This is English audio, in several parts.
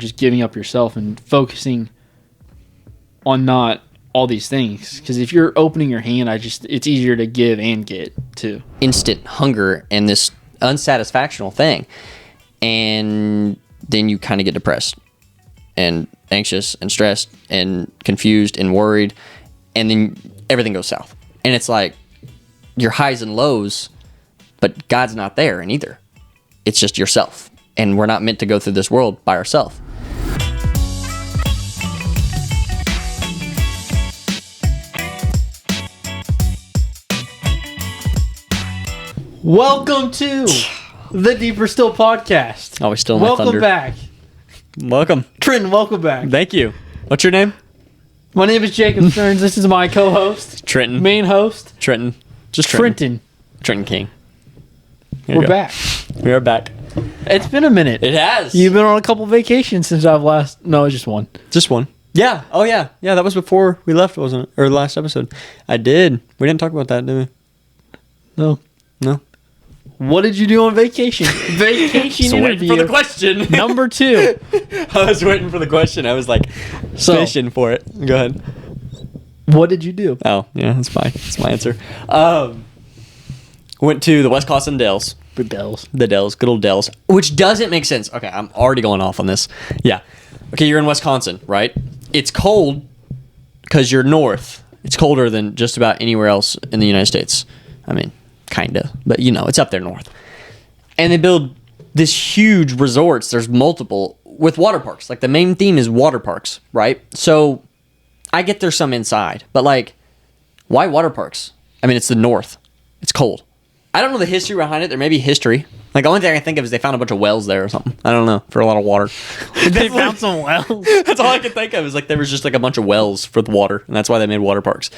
just giving up yourself and focusing on not all these things. Because if you're opening your hand, it's easier to give and get too. Instant hunger and this unsatisfactional thing. And then you kind of get depressed and anxious and stressed and confused and worried. And then everything goes south. And it's like your highs and lows, but God's not there in either. It's just yourself. And we're not meant to go through this world by ourselves. Welcome to the Deeper Still podcast. Oh, we still in my Welcome thunder. back. Welcome. Trenton, welcome back. Thank you. What's your name? My name is Jacob Stearns. This is my co-host, Trenton. main host, Trenton. Just Trenton. Trenton. Trenton King. Here you We're go. back. We are back. It's been a minute. It has. You've been on a couple vacations since I've last... No, just one. Just one. Yeah. Oh, yeah. Yeah, that was before we left, wasn't it? Or the last episode. I did. We didn't talk about that, did we? No. No. What did you do on vacation? Vacation So waiting interview. for the question. Number 2. I was waiting for the question. I was like fishing for it. Go ahead. What did you do? Oh, yeah, that's fine. That's my answer. Went to the Wisconsin Dells. The Dells. The Dells, good old Dells, which doesn't make sense. Okay, I'm already going off on this. Yeah. Okay, you're in Wisconsin, right? It's cold because you're north. It's colder than just about anywhere else in the United States. I mean, kind of, but it's up there north. And they build this huge resorts. There's multiple with water parks. Like the main theme is water parks, right? So I get there's some inside, but like, why water parks? I mean, it's the north. It's cold. I don't know the history behind it. There may be history. Like, the only thing I can think of is they found a bunch of wells there or something. I don't know. For a lot of water. They found some wells. That's all I can think of is like there was just like a bunch of wells for the water. And that's why they made water parks.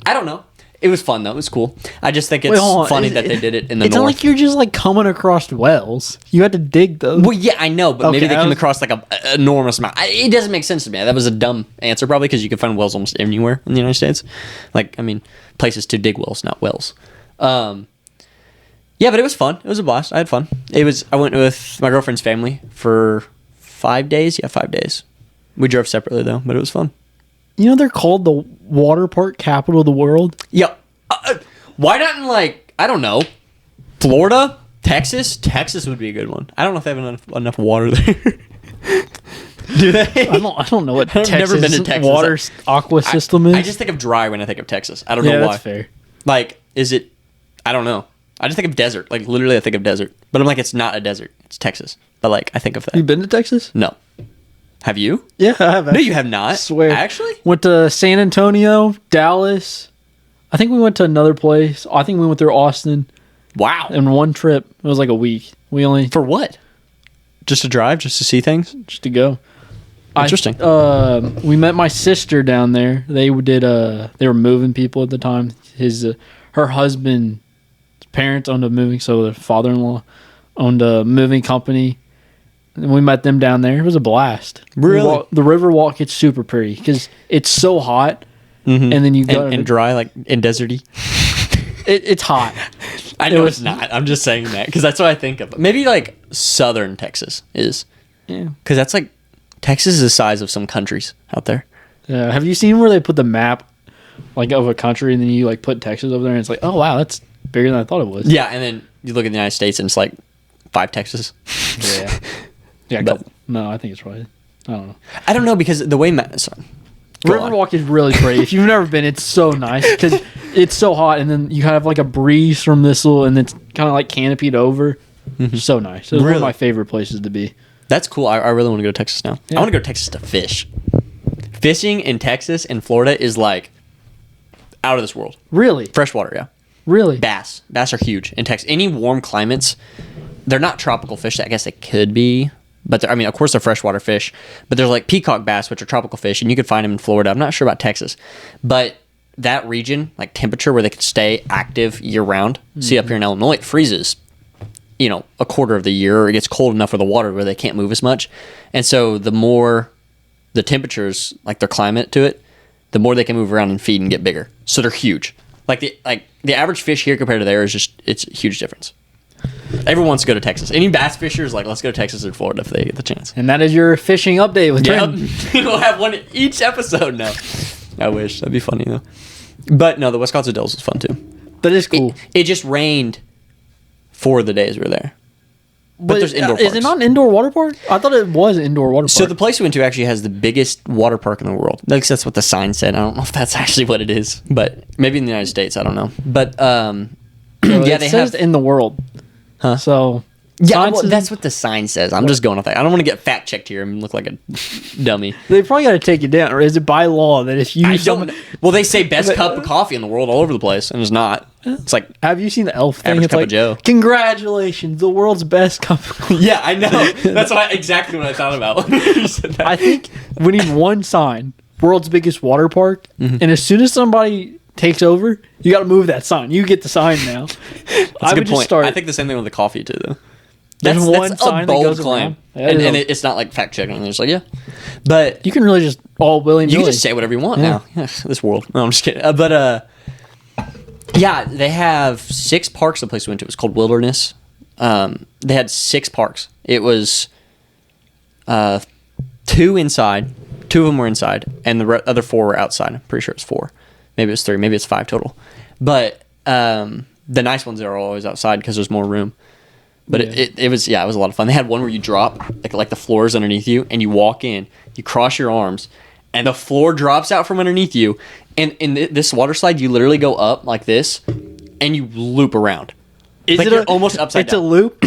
I don't know. It was fun, though. It was cool. I just think it's funny that they did it in the north. It's not like you're just like coming across wells. You had to dig those. Well, yeah, I know. But maybe Okay, they came across like a enormous amount. It doesn't make sense to me. That was a dumb answer probably because you can find wells almost anywhere in the United States. Like, I mean, places to dig wells, not wells. Yeah, but it was fun. It was a blast. I had fun. I went with my girlfriend's family for 5 days. Yeah, 5 days. We drove separately though, but it was fun. You know they're called the water park capital of the world? Yeah. Why not in like, I don't know, Florida? Texas? Texas would be a good one. I don't know if they have enough water there. Do they? I don't know what I've Texas never been to Texas. water aqua system is. I just think of dry when I think of Texas. I don't know why. That's fair. Like, is it, I don't know. I just think of desert. Like, literally, I think of desert. But I'm like, it's not a desert. It's Texas. But, like, I think of that. You been to Texas? No. Have you? Yeah, I have. No, you have not. I swear. Actually? Went to San Antonio, Dallas. I think we went to another place. I think we went through Austin Wow. in one trip. It was like a week. We only For what? Just to drive? Just to see things? just to go. Interesting. We met my sister down there. They did. They were moving people at the time. Her husband's parents owned a moving, so the father-in-law owned a moving company. And we met them down there. It was a blast. Really? The river walk gets super pretty because it's so hot, and then you go and dry, like, and deserty? it's hot. I know it's not. I'm just saying that because that's what I think of. Maybe, like, southern Texas is. Yeah. Because that's, like, Texas is the size of some countries out there. Have you seen where they put the map, like, of a country, and then you like put Texas over there, and it's like, oh wow, that's bigger than I thought it was. Yeah, and then you look at the United States, and it's like 5 Texas. Yeah. Yeah. But- No, I think it's right. I don't know. I don't know because the way sorry. Go on. Riverwalk is really pretty. If you've never been, it's so nice because it's so hot, and then you have like a breeze from this little, and it's kind of like canopied over. So nice. It's one Really? of my favorite places to be. That's cool. I really want to go to Texas now. Yeah. I want to go to Texas to fish. Fishing in Texas and Florida is like out of this world. Really, Freshwater, yeah. really. Bass are huge in Texas. Any warm climates, they're not tropical fish. I guess they could be, but I mean, of course, they're freshwater fish. But there's like peacock bass, which are tropical fish, and you could find them in Florida. I'm not sure about Texas, but that region, like temperature, where they could stay active year round. See, up here in Illinois, it freezes, a quarter of the year, or it gets cold enough for the water where they can't move as much, and so the more the temperatures, like their climate to it, the more they can move around and feed and get bigger. So they're huge. Like the average fish here compared to there is just, it's a huge difference. Everyone wants to go to Texas. Any bass fishers like, let's go to Texas or Florida if they get the chance. And that is your fishing update with Trenton. We'll have one each episode now. I wish. That'd be funny, though. But no, the Wisconsin Dells was fun, too. That is cool. It just rained for the days we were there. But there's indoor parks. Is it not an indoor water park? I thought it was an indoor water park. So the place we went to actually has the biggest water park in the world. At least that's what the sign said. I don't know if that's actually what it is, but maybe in the United States, I don't know. But yeah, they says in the world. Huh? So yeah, well, that's what the sign says. I'm just going off that. I don't want to get fact checked here and look like a dummy. They probably got to take it down, or is it by law that if you? Well, they say best cup of coffee in the world all over the place, and it's not. It's like, have you seen the Elf thing? Average It's cup like, of Joe. Congratulations, the world's best cup of coffee. Yeah, I know. That's exactly what I thought about when you said that. I think we need one sign: world's biggest water park. Mm-hmm. And as soon as somebody takes over, you got to move that sign. You get the sign now. That's a good point. I think the same thing with the coffee too, though. There's one sign a bold that goes claim, around. and it's not like fact checking. It's like, yeah, but you can really just all willy-nilly. you can just say whatever you want now. Yeah, this world. No, I'm just kidding. Yeah, they have 6 parks. The place we went to, it was called Wilderness. They had 6 parks. It was 2 inside. 2 of them were inside, and the other 4 were outside. I'm pretty sure it's 4. Maybe it's 3. Maybe it's 5 total. But the nice ones are always outside because there's more room. But it was a lot of fun. They had one where you drop like the floor is underneath you, and you walk in, you cross your arms, and the floor drops out from underneath you. And in this water slide, you literally go up like this, and you loop around. You're almost upside down. It's a loop,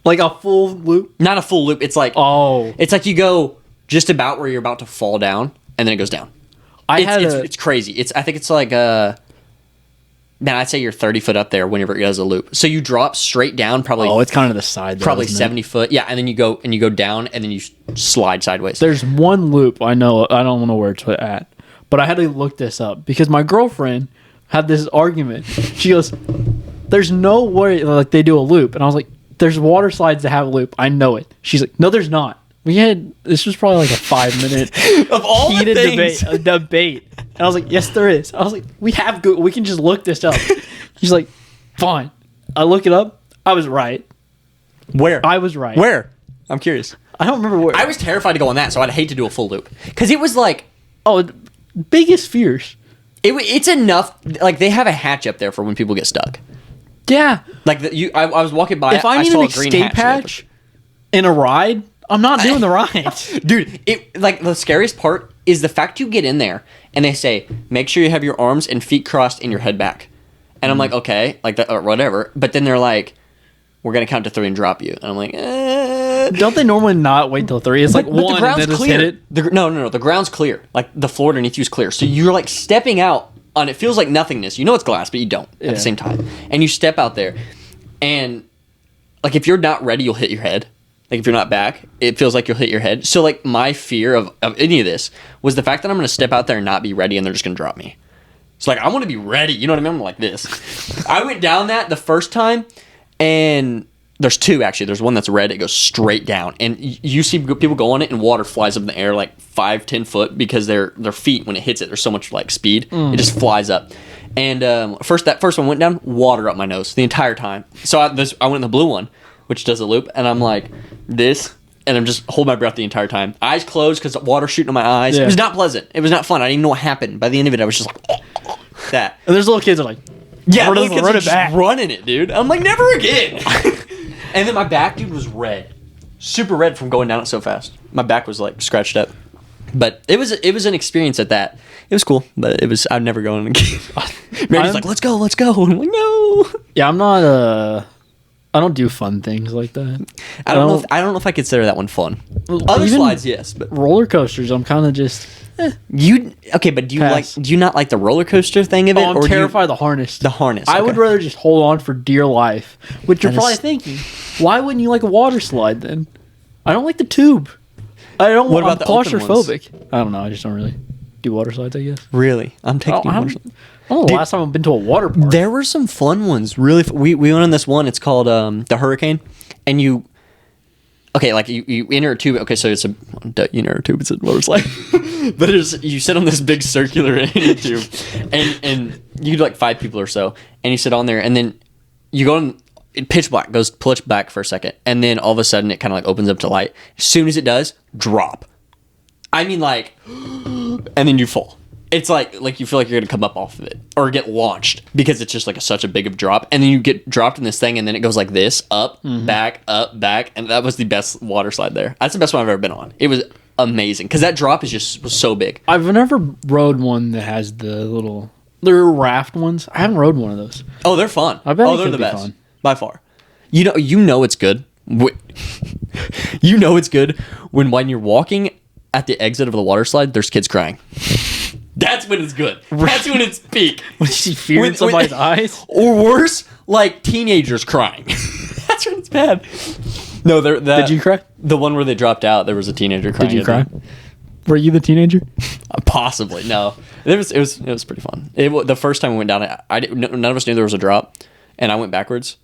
like a full loop. Not a full loop. It's like it's like you go just about where you're about to fall down, and then it goes down. It's crazy. I think it's like man, I'd say you're 30 foot up there whenever it does a loop. So you drop straight down, probably. Oh, it's kind of the side. Probably 70 foot. Yeah, and then you go down, and then you slide sideways. There's one loop I know. I don't know where it's at, but I had to look this up because my girlfriend had this argument. She goes, "There's no way like they do a loop," and I was like, "There's water slides that have a loop. I know it." She's like, "No, there's not." This was probably like a 5-minute of all heated the debate. And I was like, yes, there is. I was like, we can just look this up. She's like, fine. I look it up. I was right. Where? I was right. Where? I'm curious. I don't remember where. I was terrified to go on that, so I'd hate to do a full loop. Because it was like... Oh, biggest fears. It's enough... Like, they have a hatch up there for when people get stuck. Yeah. Like, I was walking by... If I need an escape hatch in a ride... I'm not doing the ride. Dude, the scariest part is the fact you get in there and they say, make sure you have your arms and feet crossed and your head back. And I'm like, okay, like that, or whatever. But then they're like, we're going to count to 3 and drop you. And I'm like, Don't they normally not wait till 3? It's like 1 and then just hit it? No. The ground's clear. Like the floor underneath you is clear. So you're like stepping out on, it feels like nothingness. You know it's glass, but you don't at the same time. And you step out there and like if you're not ready, you'll hit your head. Like, if you're not back, it feels like you'll hit your head. So, like, my fear of any of this was the fact that I'm going to step out there and not be ready, and they're just going to drop me. So, like, I want to be ready. You know what I mean? I'm like this. I went down that the first time, and there's 2, actually. There's one that's red. It goes straight down. And you see people go on it, and water flies up in the air, like, 5-10 foot, because their feet, when it hits it, there's so much, like, speed. It just flies up. And that first one went down, water up my nose the entire time. So, I went in the blue one, which does a loop, and I'm like this, and I'm just holding my breath the entire time. Eyes closed because water shooting in my eyes. Yeah. It was not pleasant. It was not fun. I didn't even know what happened. By the end of it, I was just like, that. And there's little kids that are like, yeah, little kids are just running it, dude. I'm like, never again. And then my back, dude, was red. Super red from going down it so fast. My back was like scratched up. But it was an experience at that. It was cool, but I'd never go on again. Randy's like, let's go. And I'm like, no. Yeah, I'm not I don't do fun things like that. I don't know if I consider that one fun. Other slides, yes, but roller coasters, I'm kind of just. But do you not like the roller coaster thing of it? I'm terrified of the harness. The harness. I would rather just hold on for dear life. Which you're probably thinking, why wouldn't you like a water slide then? I don't like the tube. I don't. What about I'm claustrophobic. I don't know. I just don't really do water slides, I guess. Really, I'm taking water slides. Oh, last time I've been to a water park. There were some fun ones. Really, we went on this one. It's called the Hurricane, and you enter a tube. Okay, so you enter a tube. It's a water slide, but you sit on this big circular tube, and you do like 5 people or so, and you sit on there, and then you go pitch black, goes pitch black for a second, and then all of a sudden it kind of like opens up to light. As soon as it does, drop. I mean, like, and then you fall. It's like you feel like you're gonna come up off of it or get launched because it's just like such a big of drop, and then you get dropped in this thing, and then it goes like this, up, back, and that was the best water slide there. That's the best one I've ever been on. It was amazing because that drop was so big. I've never rode one that has the little. They're raft ones. I haven't rode one of those. Oh, they're fun. I bet oh, it they're could the be best fun. by far. You know it's good. You know it's good when you're walking at the exit of the water slide. There's kids crying. That's when it's good. That's when it's peak. When you see fear in somebody's eyes, or worse, like teenagers crying. That's when it's bad. No, did you cry? The one where they dropped out, there was a teenager crying. Did you cry? Were you the teenager? Possibly. No. It was pretty fun. The first time we went down, none of us knew there was a drop, and I went backwards.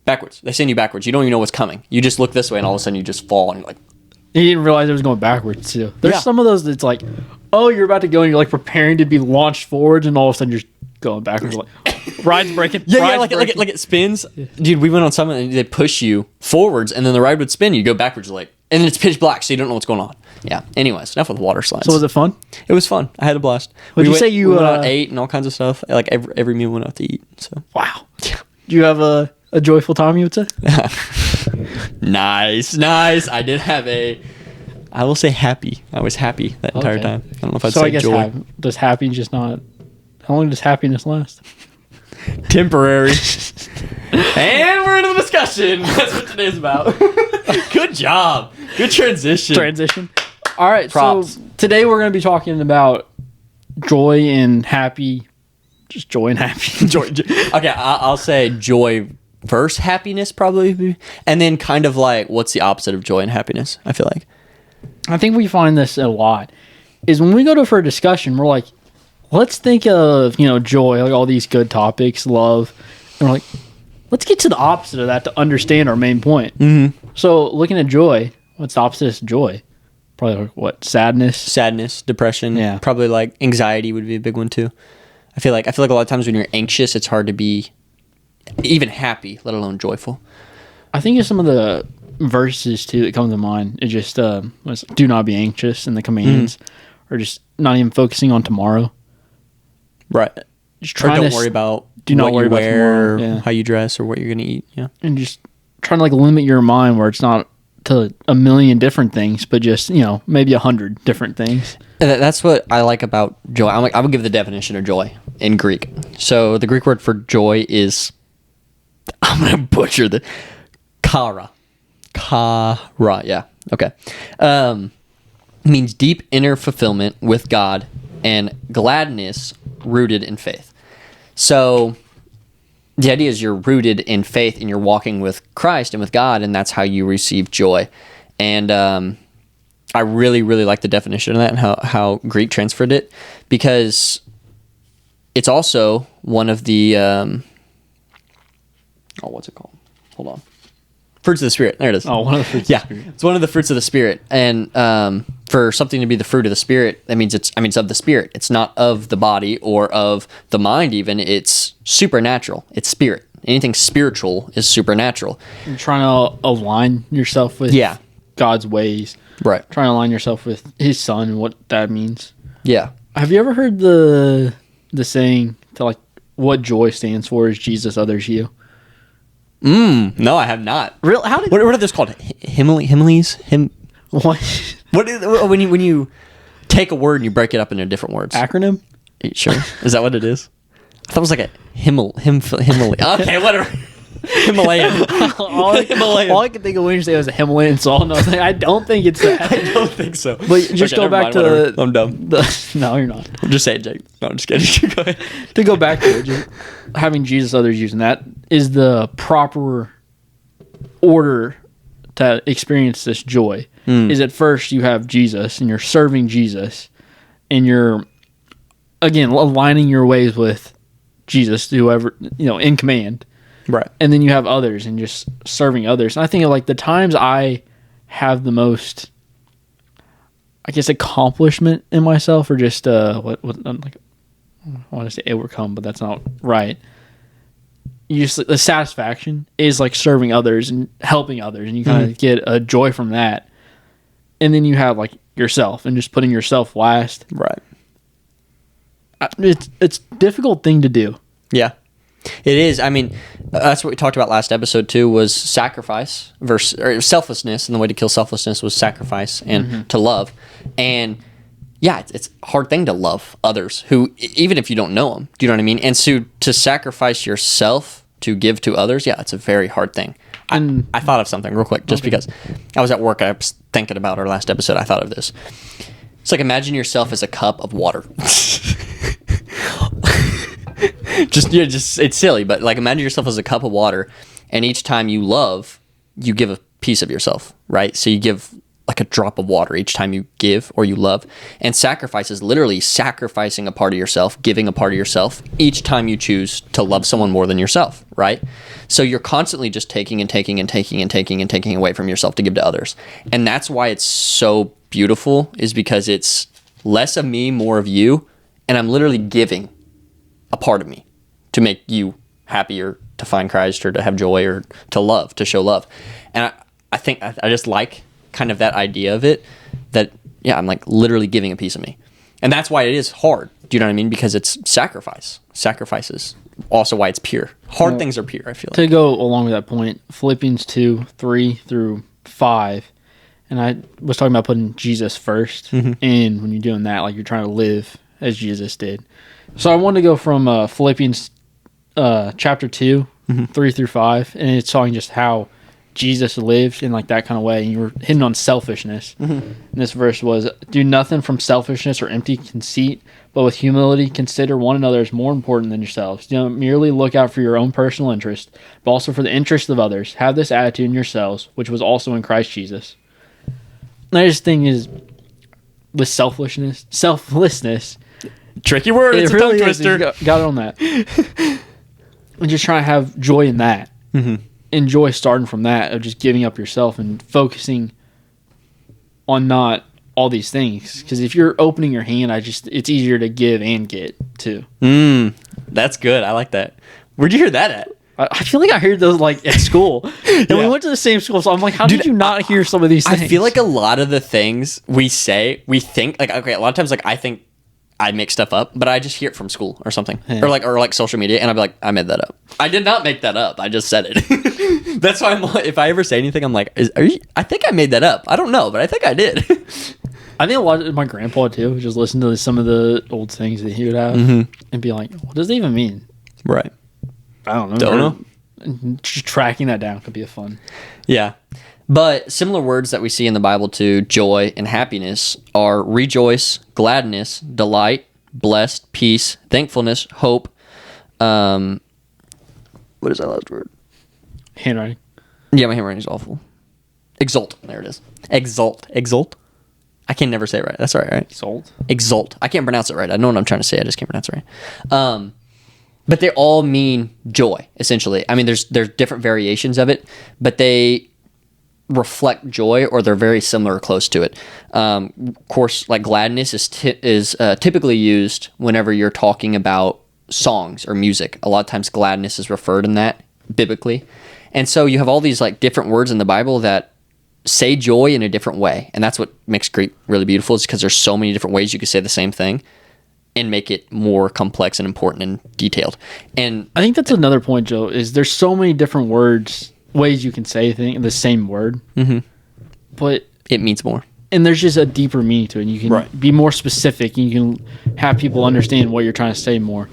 They send you backwards. You don't even know what's coming. You just look this way, and all of a sudden you just fall, and you're like. You didn't realize it was going backwards too. There's Yeah. some of those that's like, oh, you're about to go, and you're like preparing to be launched forwards, and all of a sudden you're just going backwards. Like, ride's breaking. Yeah, ride's breaking. like it spins. Dude, we went on something and they push you forwards and then the ride would spin. You go backwards, like, and then it's pitch black, so you don't know what's going on. Yeah. Anyways, enough with water slides. So was it fun? It was fun. I had a blast. Would you say you we went out and ate and all kinds of stuff. Like every meal we went out to eat. So Wow. Do you have a joyful time? You would say. nice. I did have I will say happy. I was happy that entire Okay. time. I don't know if I'd So say I guess joy. does happy just not? How long does happiness last? Temporary. And we're into the discussion. That's what today's about. Good job. Good transition. All right. Props. So today we're going to be talking about joy and happy. Just joy and happy. Okay, I'll say joy versus happiness probably, and then kind of like what's the opposite of joy and happiness. I feel like. I think we find this a lot. Is when we go for a discussion, we're like, let's think of joy, like all these good topics, love, and we're like, let's get to the opposite of that to understand our main point. Mm-hmm. So looking at joy, what's the opposite of joy? Probably like, what, Sadness, depression. Yeah. Probably like anxiety would be a big one too. I feel like a lot of times when you're anxious, it's hard to be even happy, let alone joyful. I think of some of the verses too that come to mind. It just do not be anxious, and the commands, or just not even focusing on tomorrow. Right. Just Or trying don't to worry about do not what worry you about wear, tomorrow. Yeah. how you dress, or what you're gonna eat. Yeah. And just trying to like limit your mind where it's not to a million different things, but just maybe 100 different things. And that's what I like about joy. I would give the definition of joy in Greek. So the Greek word for joy is, I'm gonna butcher the kara. Kara, yeah. Okay. Means deep inner fulfillment with God and gladness rooted in faith. So the idea is you're rooted in faith and you're walking with Christ and with God, and that's how you receive joy. And I really, really like the definition of that and how Greek transferred it, because it's also one of the what's it called? Hold on. Fruits of the Spirit. There it is. Oh, one of the fruits. Yeah, of the Spirit. it's one of the fruits of the Spirit, and for something to be the fruit of the Spirit, that means it's of the Spirit. It's not of the body or of the mind. Even it's supernatural. It's spirit. Anything spiritual is supernatural. You're trying to align yourself with God's ways. Right. Trying to align yourself with His Son and what that means. Yeah. Have you ever heard the saying to like what joy stands for is Jesus, others, you? No, I have not. Real? How did What are those called? Himiles? what What is, when you take a word and you break it up into different words? acronym? Are you sure? Is that what it is? I thought it was like a Himalayan. Okay, whatever. Himalayan. all I could think of when you say it was a Himalayan salt, and I was like, I don't think it's that. I don't think so. But just Okay, go never back mind, to whatever. I'm dumb. no, you're not. I'm just saying, Jake. No, I'm just kidding. Go ahead. To go back to it, just having Jesus, others, using that is the proper order to experience this joy. Is at first you have Jesus and you're serving Jesus, and you're again aligning your ways with Jesus, whoever in command. Right. And then you have others and just serving others. And I think of like the times I have the most, I guess, accomplishment in myself, or just like I want to say overcome, but that's not right. the satisfaction is like serving others and helping others, and you kind of get a joy from that. And then you have like yourself and just putting yourself last. Right. It's a difficult thing to do. Yeah, it is. I mean, that's what we talked about last episode too, was sacrifice versus or selflessness, and the way to kill selflessness was sacrifice and to love. And yeah, it's a hard thing to love others who, even if you don't know them, do you know what I mean? And so to sacrifice yourself to give to others, yeah, it's a very hard thing. And I thought of something real quick, just because I was at work, I was thinking about our last episode, I thought of this. It's like, imagine yourself as a cup of water. It's silly, but like, imagine yourself as a cup of water, and each time you love, you give a piece of yourself, right? So you give like a drop of water each time you give or you love. And sacrifice is literally sacrificing a part of yourself, giving a part of yourself each time you choose to love someone more than yourself, right? So you're constantly just taking and taking and taking and taking and taking away from yourself to give to others. And that's why it's so beautiful, is because it's less of me, more of you, and I'm literally giving a part of me to make you happier, to find Christ, or to have joy, or to love, to show love. And I think I just like kind of that idea of it, that, yeah, I'm like literally giving a piece of me. And that's why it is hard. Do you know what I mean? Because it's sacrifice. Sacrifice is also why it's pure. Hard things are pure, I feel like. To go along with that point, Philippians 2:3-5, and I was talking about putting Jesus first. And when you're doing that, like, you're trying to live as Jesus did. So I wanted to go from Philippians chapter 2, 3-5, and it's talking just how Jesus lived in like that kind of way, and you were hitting on selfishness. And this verse was, "Do nothing from selfishness or empty conceit, but with humility consider one another as more important than yourselves. Do not merely look out for your own personal interest, but also for the interest of others. Have this attitude in yourselves, which was also in Christ Jesus." And I just think is with selflessness, Tricky word. It's a tongue twister. Got it on that. And just trying to have joy in that. Enjoy starting from that, of just giving up yourself and focusing on not all these things. Because if you're opening your hand, it's easier to give and get too. That's good. I like that. Where'd you hear that at? I feel like I heard those like at school. And we went to the same school, so I'm like, how did you not hear some of these things? I feel like a lot of the things we say, we think, like, okay, a lot of times, like, I think I make stuff up, but I just hear it from school or something, or like social media, and I'll be like, I made that up. I did not make that up. I just said it. That's why I'm like, if I ever say anything, I'm like, I think I made that up. I don't know, but I think I did. I think a lot of my grandpa too just listen to some of the old things that he would have and be like, what does it even mean? Right. I don't know. Don't know. Just tracking that down could be a fun. Yeah. But similar words that we see in the Bible to joy and happiness are rejoice, gladness, delight, blessed, peace, thankfulness, hope. What is that last word? Handwriting. Yeah, my handwriting is awful. Exult. There it is. Exult. Exult. I can never say it right. That's all right? Exult. Exult. I can't pronounce it right. I know what I'm trying to say. I just can't pronounce it right. But they all mean joy, essentially. I mean, there's different variations of it, but they reflect joy, or they're very similar or close to it. Of course, like gladness is typically used whenever you're talking about songs or music. A lot of times gladness is referred in that biblically. And so you have all these like different words in the Bible that say joy in a different way. And that's what makes Greek really beautiful, is because there's so many different ways you could say the same thing and make it more complex and important and detailed. And I think that's another point, Joe, is there's so many different ways you can say the same word, but it means more. And there's just a deeper meaning to it. And you can be more specific, and you can have people understand what you're trying to say more.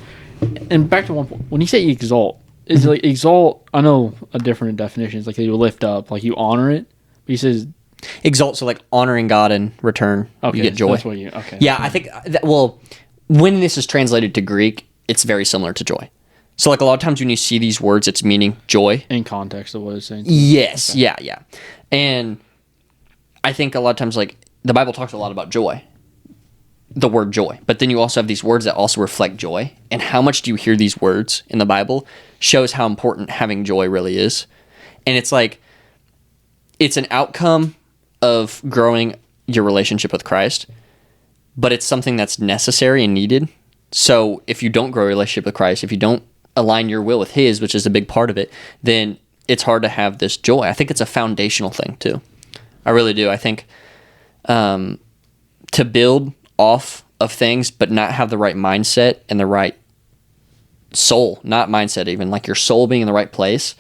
And back to one point, when you say exalt, is like exalt, I know a different definition. It's like you lift up, like you honor it. But he says exalt, so like honoring God in return, you get joy. So that's what Yeah, I think when this is translated to Greek, it's very similar to joy. So like a lot of times when you see these words, it's meaning joy. In context of what it's saying. Yes, okay. Yeah. And I think a lot of times, like, the Bible talks a lot about joy, the word joy. But then you also have these words that also reflect joy. And how much do you hear these words in the Bible shows how important having joy really is. And it's like, it's an outcome of growing your relationship with Christ, but it's something that's necessary and needed. So if you don't grow a relationship with Christ, if you don't align your will with his, which is a big part of it, then it's hard to have this joy. I think it's a foundational thing too. I really do. I think to build off of things but not have the right mindset and the right soul, not mindset even, like your soul being in the right place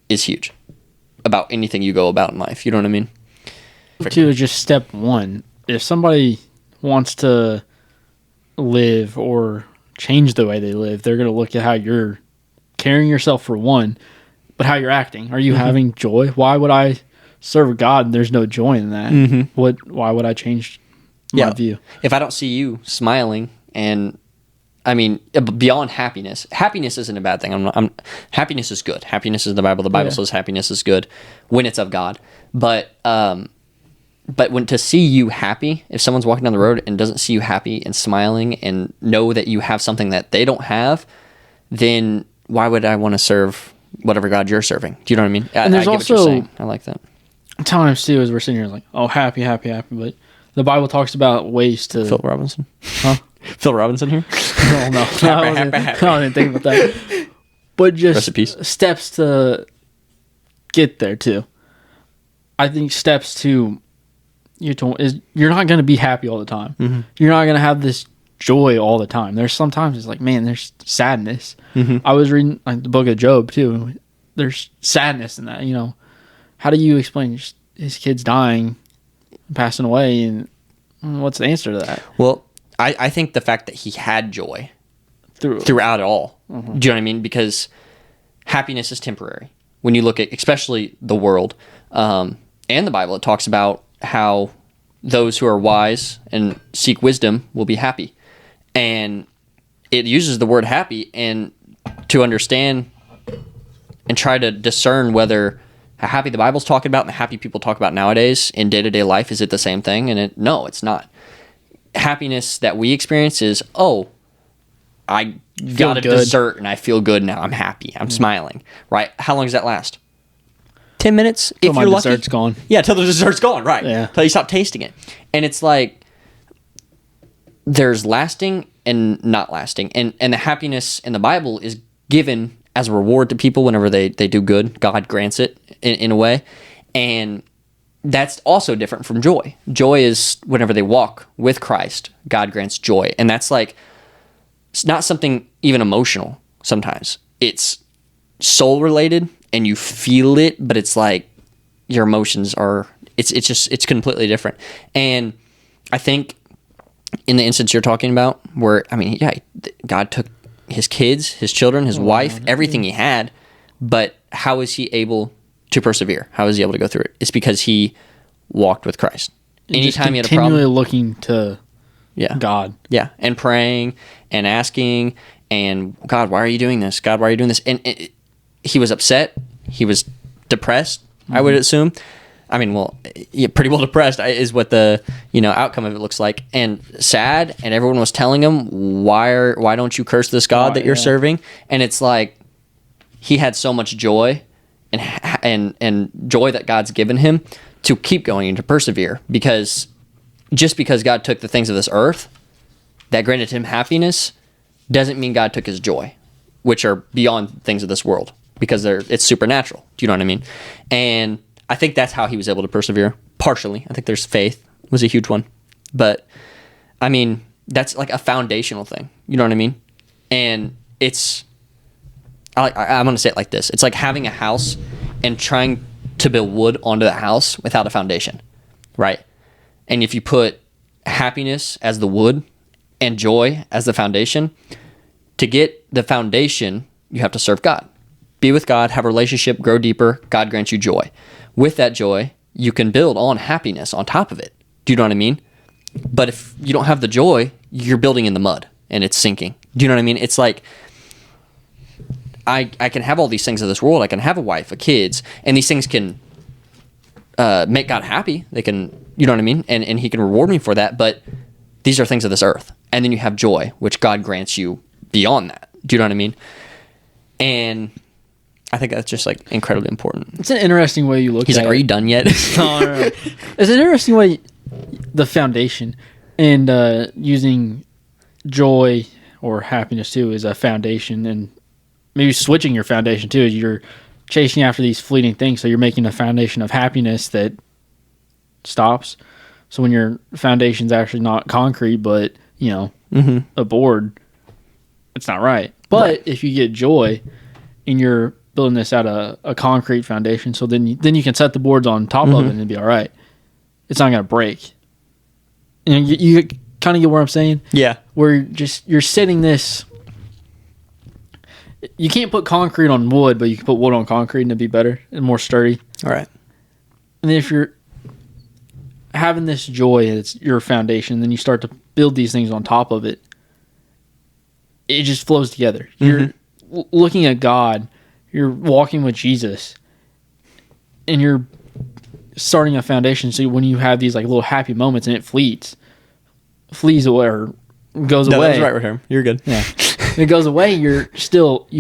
is huge about anything you go about in life. You know what I mean? Two is just step one. If somebody wants to live or change the way they live, they're going to look at how you're carrying yourself for one, but how you're acting. Are you having joy? Why would I serve God and there's no joy in that? Why would I change my view? If I don't see you smiling, and I mean, beyond happiness isn't a bad thing. Happiness is good. Happiness is in the Bible. The Bible says happiness is good when it's of God. But when to see you happy, if someone's walking down the road and doesn't see you happy and smiling and know that you have something that they don't have, then why would I want to serve whatever God you're serving? Do you know what I mean? And there's I get what you're also saying. I like that. times too, as we're sitting here like, oh, happy, but the Bible talks about ways to Phil Robinson. Huh? Phil Robinson here? No, I didn't think about that. But just steps to get there too. I think steps to you're not going to be happy all the time. Mm-hmm. You're not going to have this joy all the time. There's sometimes it's like, man, there's sadness. Mm-hmm. I was reading like the book of Job too. There's sadness in that. You know, how do you explain his kids dying, passing away, and what's the answer to that? Well, I think the fact that he had joy throughout it all. Mm-hmm. Do you know what I mean? Because happiness is temporary. When you look at especially the world and the Bible, it talks about how those who are wise and seek wisdom will be happy. And it uses the word happy, and to understand and try to discern whether how happy the Bible's talking about and the happy people talk about nowadays in day-to-day life, is it the same thing? And no, it's not. Happiness that we experience is, oh, I got a dessert and I feel good now. I'm happy. I'm smiling. Right? How long does that last? 10 minutes? Till if you're lucky. Dessert's gone. Yeah, till the dessert's gone. Right. Yeah. Till you stop tasting it. And it's like there's lasting and not lasting. And the happiness in the Bible is given as a reward to people whenever they do good. God grants it in a way. And that's also different from joy. Joy is whenever they walk with Christ, God grants joy. And that's like, it's not something even emotional sometimes. It's soul related and you feel it, but it's like your emotions are, it's completely different. And I think in the instance you're talking about where, I mean, yeah, God took his kids, his children, his wife, everything he had, but how is he able to persevere? How is he able to go through it? It's because he walked with Christ. Anytime he had a problem, continually looking to God. Yeah, and praying and asking, and God, why are you doing this? God, why are you doing this? And he was upset. He was depressed, I would assume. I mean, well, yeah, pretty well depressed is what the outcome of it looks like, and sad. And everyone was telling him, why don't you curse this God that you're serving? And it's like he had so much joy and joy that God's given him to keep going and to persevere, because just because God took the things of this earth that granted him happiness doesn't mean God took his joy, which are beyond things of this world, because it's supernatural. Do you know what I mean? And I think that's how he was able to persevere. Partially, I think there's faith was a huge one, but I mean that's like a foundational thing. You know what I mean? And I'm going to say it like this: it's like having a house and trying to build wood onto the house without a foundation, right? And if you put happiness as the wood and joy as the foundation, to get the foundation, you have to serve God. Be with God, have a relationship, grow deeper. God grants you joy. With that joy, you can build on happiness on top of it. Do you know what I mean? But if you don't have the joy, you're building in the mud and it's sinking. Do you know what I mean? It's like I can have all these things of this world. I can have a wife, a kids, and these things can make God happy. They can, you know what I mean? And he can reward me for that. But these are things of this earth. And then you have joy, which God grants you beyond that. Do you know what I mean? And I think that's just like incredibly important. It's an interesting way you look at it. He's like, are you done yet? No. It's an interesting way, the foundation, and using joy or happiness too as a foundation, and maybe switching your foundation too. You're chasing after these fleeting things, so you're making a foundation of happiness that stops. So when your foundation's actually not concrete, but a board, it's not right. But if you get joy, and you're building this out of a concrete foundation, so then you can set the boards on top of it and it'll be all right. It's not gonna break. And you kind of get where I'm saying? Yeah. Where you're setting this. You can't put concrete on wood, but you can put wood on concrete and it'd be better and more sturdy. All right. And then if you're having this joy, it's your foundation, then you start to build these things on top of it. It just flows together. You're looking at God, you're walking with Jesus, and you're starting a foundation. So when you have these like little happy moments and it flees away or goes away. That's right with him. You're good. Yeah. When it goes away, you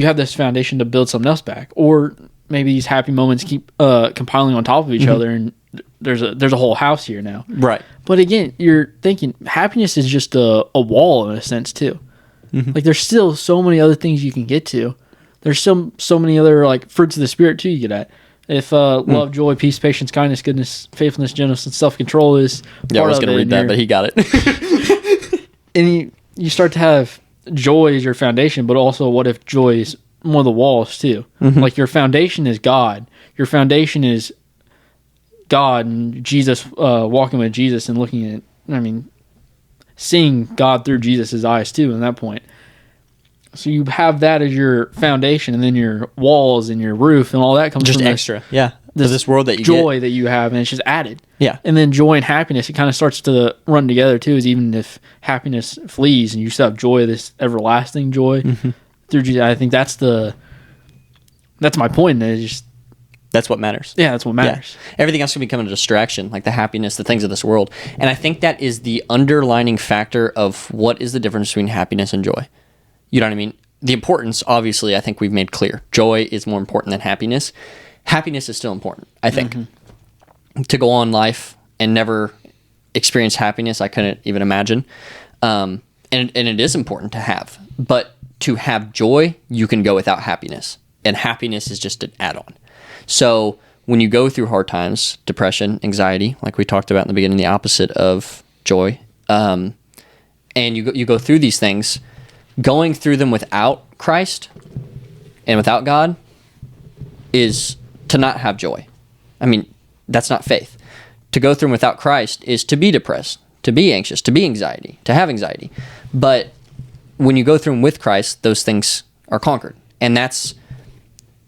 have this foundation to build something else back. Or maybe these happy moments keep compiling on top of each other, and there's a whole house here now. Right. But again, you're thinking happiness is just a wall in a sense too. Like there's still so many other things you can get to. There's so many other like fruits of the spirit too you get at. If love, joy, peace, patience, kindness, goodness, faithfulness, gentleness, and self-control is I was going to read that, but he got it. And you start to have joy as your foundation, but also what if joy is one of the walls too? Like your foundation is God. Your foundation is God and Jesus, walking with Jesus and looking at, seeing God through Jesus' eyes too at that point. So you have that as your foundation, and then your walls and your roof and all that comes just from extra. This world that you joy get. that you have, and it's just added. Yeah. And then joy and happiness, it kind of starts to run together too, is even if happiness flees and you still have joy, this everlasting joy through Jesus. I think that's my point. That's what matters. Yeah, that's what matters. Yeah. Everything else can become a distraction, like the happiness, the things of this world. And I think that is the underlining factor of what is the difference between happiness and joy. You know what I mean? The importance, obviously, I think we've made clear. Joy is more important than happiness. Happiness is still important, I think. To go on life and never experience happiness, I couldn't even imagine. And it is important to have. But to have joy, you can go without happiness. And happiness is just an add-on. So when you go through hard times, depression, anxiety, like we talked about in the beginning, the opposite of joy, and you go through these things, going through them without Christ and without God is to not have joy. That's not faith. To go through them without Christ is to be depressed, to be anxious, to be anxiety, to have anxiety. But when you go through them with Christ, those things are conquered. And that's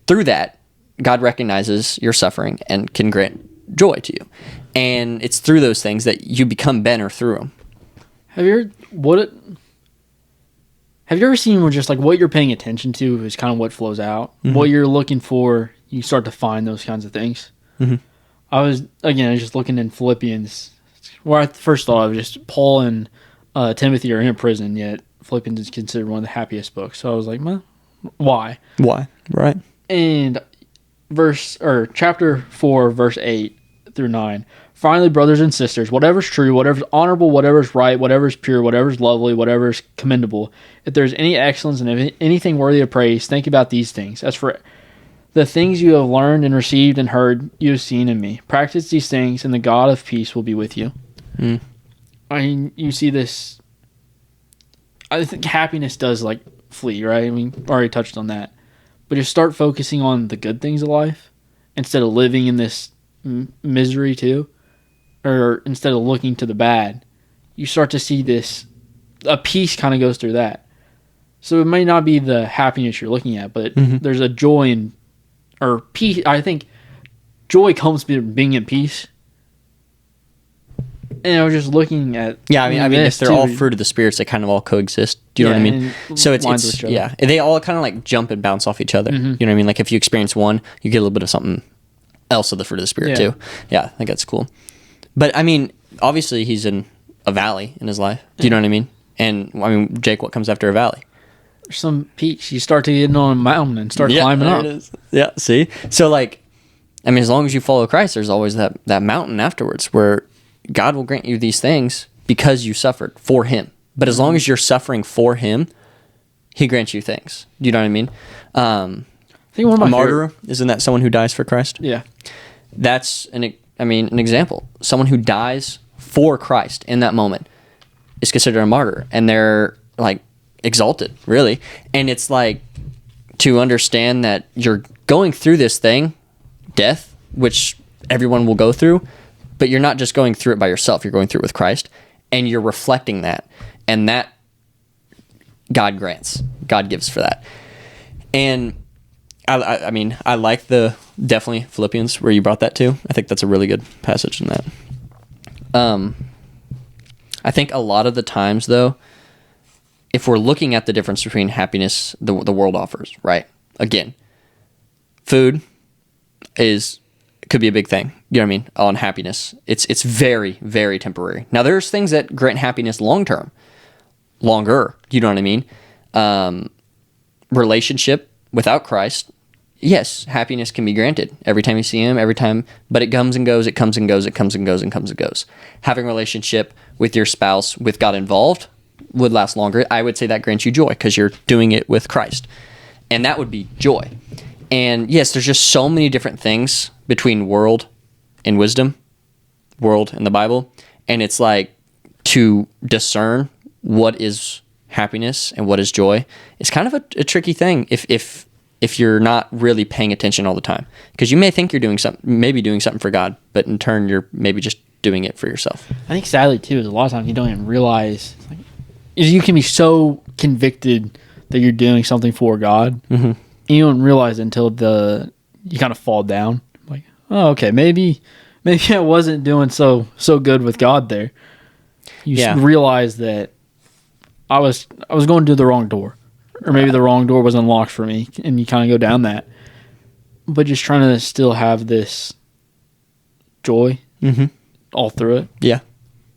through that, God recognizes your suffering and can grant joy to you. And it's through those things that you become better through them. Have you ever seen where just like what you're paying attention to is kind of what flows out? What you're looking for, you start to find those kinds of things. I was just looking in Philippians, where I first thought of just Paul and Timothy are in prison, yet Philippians is considered one of the happiest books. So I was like, well, why? Why? Right. And chapter 4, verse 8 through 9. Finally, brothers and sisters, whatever's true, whatever's honorable, whatever's right, whatever's pure, whatever's lovely, whatever's commendable, if there's any excellence and anything worthy of praise, think about these things. As for the things you have learned and received and heard, you have seen in me. Practice these things, and the God of peace will be with you. You see this. I think happiness does flee, right? Already touched on that. But just start focusing on the good things of life instead of living in this misery too, or instead of looking to the bad. You start to see a peace kind of goes through that. So it may not be the happiness you're looking at, but there's a joy or peace. I think joy comes from being in peace. And I was just looking at if they're all fruit of the spirits, they kind of all coexist. Do you know what I mean? So it's they all kind of jump and bounce off each other. You know what I mean? Like if you experience one, you get a little bit of something else of the fruit of the spirit too. Yeah, I think that's cool. But obviously he's in a valley in his life. Do you know what I mean? And Jake, what comes after a valley? Some peaks. You start to get on a mountain and start climbing up. It is. Yeah. See. So as long as you follow Christ, there's always that mountain afterwards where God will grant you these things because you suffered for him. But as long as you're suffering for him, he grants you things. Do you know what I mean? I think one of A my martyr, isn't that someone who dies for Christ? Yeah. That's an example. Someone who dies for Christ in that moment is considered a martyr, and they're like exalted, really. And it's like to understand that you're going through this thing, death, which everyone will go through, but you're not just going through it by yourself. You're going through it with Christ, and you're reflecting that, and that God grants, God gives for that. And I mean, I like definitely Philippians where you brought that to. I think that's a really good passage in that. I think a lot of the times, though, if we're looking at the difference between happiness the world offers, right? Again, food could be a big thing. You know what I mean? On happiness, it's very, very temporary. Now, there's things that grant happiness longer. You know what I mean? Relationship without Christ. Yes, happiness can be granted every time you see him, but it comes and goes, it comes and goes, it comes and goes, and comes and goes. Having a relationship with your spouse with God involved would last longer. I would say that grants you joy because you're doing it with Christ. And that would be joy. And yes, there's just so many different things between world and wisdom, world and the Bible. And it's like to discern what is happiness and what is joy is kind of a tricky thing if you're not really paying attention all the time, because you may think you're doing something for God, but in turn you're maybe just doing it for yourself. I think sadly too is a lot of times you don't even realize, like, you can be so convicted that you're doing something for God, and you don't realize it until you kind of fall down. Like, oh, okay, maybe I wasn't doing so good with God there. You realize that I was going to the wrong door. Or maybe the wrong door was unlocked for me, and you kind of go down that. But just trying to still have this joy all through it. Yeah,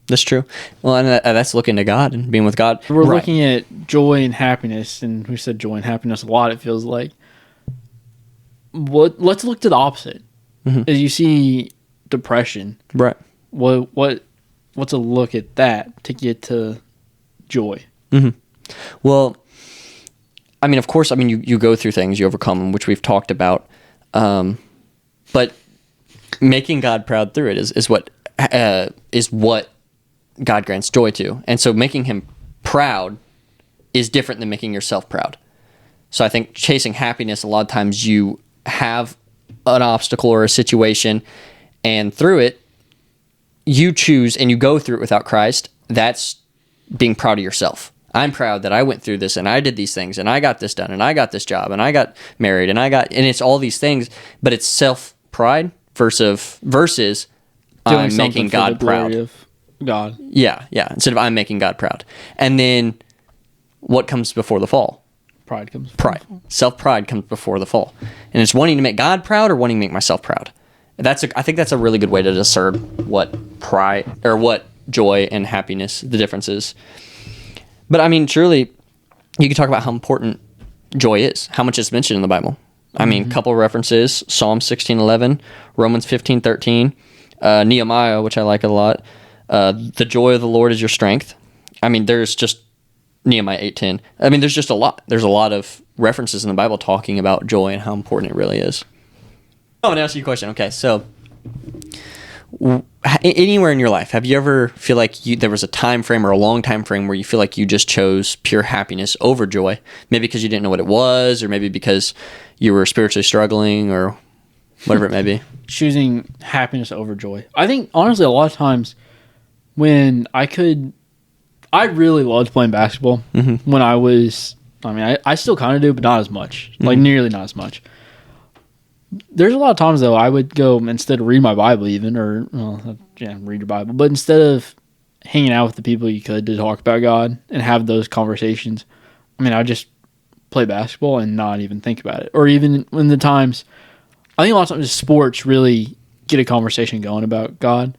that's true. Well, and that's looking to God and being with God. We're looking at joy and happiness, and we said joy and happiness a lot, it feels like. Let's look to the opposite. As you see depression, right? What's a look at that to get to joy? Well, I mean, of course, you go through things, you overcome them, which we've talked about. But making God proud through it is what God grants joy to. And so making him proud is different than making yourself proud. So I think chasing happiness, a lot of times you have an obstacle or a situation, and through it, you choose and you go through it without Christ. That's being proud of yourself. I'm proud that I went through this and I did these things and I got this done and I got this job and I got married and it's all these things, but it's self-pride versus I'm making God proud. Of God. Yeah. Instead of I'm making God proud. And then what comes before the fall? Pride comes. Self-pride comes before the fall. And it's wanting to make God proud or wanting to make myself proud. I think that's a really good way to discern what pride or what joy and happiness, the difference is. But I mean, truly, you can talk about how important joy is, how much it's mentioned in the Bible. I mean, a couple of references, Psalm 16:11, Romans 15:13, Nehemiah, which I like a lot. The joy of the Lord is your strength. I mean, there's just Nehemiah 8:10. I mean, there's just a lot. There's a lot of references in the Bible talking about joy and how important it really is. I want to ask you a question. Okay, so anywhere in your life, have you ever feel like there was a time frame or a long time frame where you feel like you just chose pure happiness over joy? Maybe because you didn't know what it was, or maybe because you were spiritually struggling, or whatever it may be. Choosing happiness over joy. I think, honestly, a lot of times when I really loved playing basketball when I still kind of do, but not as much. Like, nearly not as much. There's a lot of times, though, I would go, instead of read my Bible even, read your Bible, but instead of hanging out with the people you could to talk about God and have those conversations, I'd just play basketball and not even think about it. Or even when the times, I think a lot of times sports really get a conversation going about God,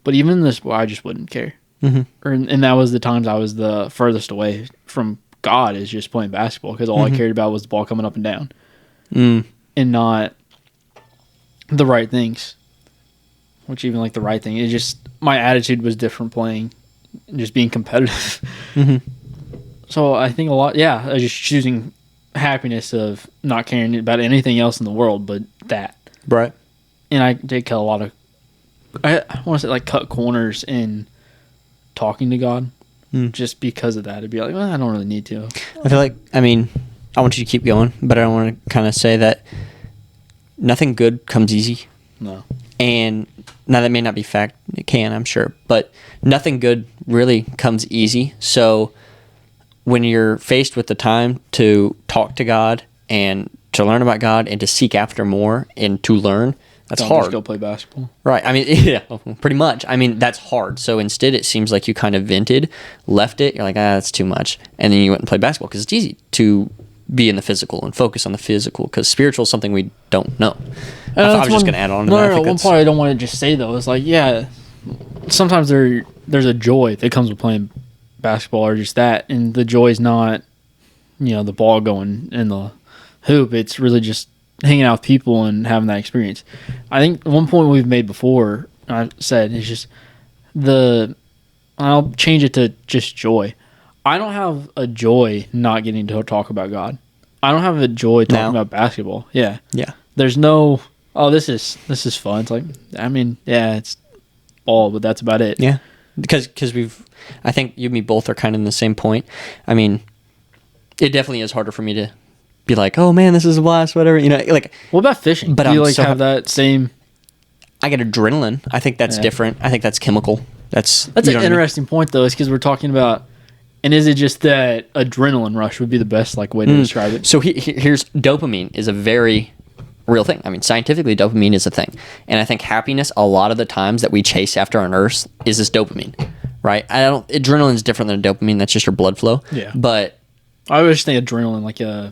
but even in the sport, I just wouldn't care. And that was the times I was the furthest away from God, is just playing basketball, because all I cared about was the ball coming up and down. And not the right things, which even like the right thing, it just, my attitude was different playing, just being competitive. So I think a lot, just choosing happiness of not caring about anything else in the world but that. Right. And I did cut a lot of, I want to say like cut corners in talking to God just because of that. It'd be like, well, I don't really need to. I feel like, I mean, I want you to keep going, but I want to kind of say that nothing good comes easy. No. And now that may not be fact, it can, I'm sure, but nothing good really comes easy. So when you're faced with the time to talk to God and to learn about God and to seek after more and to learn, that's Don't hard. just go play basketball. Right. I mean, yeah, pretty much. I mean, that's hard. So instead, it seems like you kind of vented, left it. You're like, that's too much. And then you went and played basketball because it's easy to be in the physical and focus on the physical because spiritual is something we don't know. I was just going to add on to that. No, one part I don't want to just say, though, is like, yeah, sometimes there's a joy that comes with playing basketball or just that. And the joy is not, the ball going in the hoop. It's really just hanging out with people and having that experience. I think one point we've made before, I said, is just I'll change it to just joy. I don't have a joy not getting to talk about God. I don't have a joy talking about basketball. Yeah. Yeah. There's no, this is fun. It's like, I mean, yeah, it's ball, but that's about it. Yeah. Because I think you and me both are kind of in the same point. I mean, it definitely is harder for me to be like, oh man, this is a blast, whatever. Like. What about fishing? But do you have that same? I get adrenaline. I think that's different. I think that's chemical. That's an interesting point though, is because we're talking about, and is it just that adrenaline rush would be the best way to describe it? So here's dopamine is a very real thing. I mean, scientifically, dopamine is a thing, and I think happiness a lot of the times that we chase after on Earth is this dopamine, right? Adrenaline is different than dopamine. That's just your blood flow. Yeah. But I always think adrenaline like a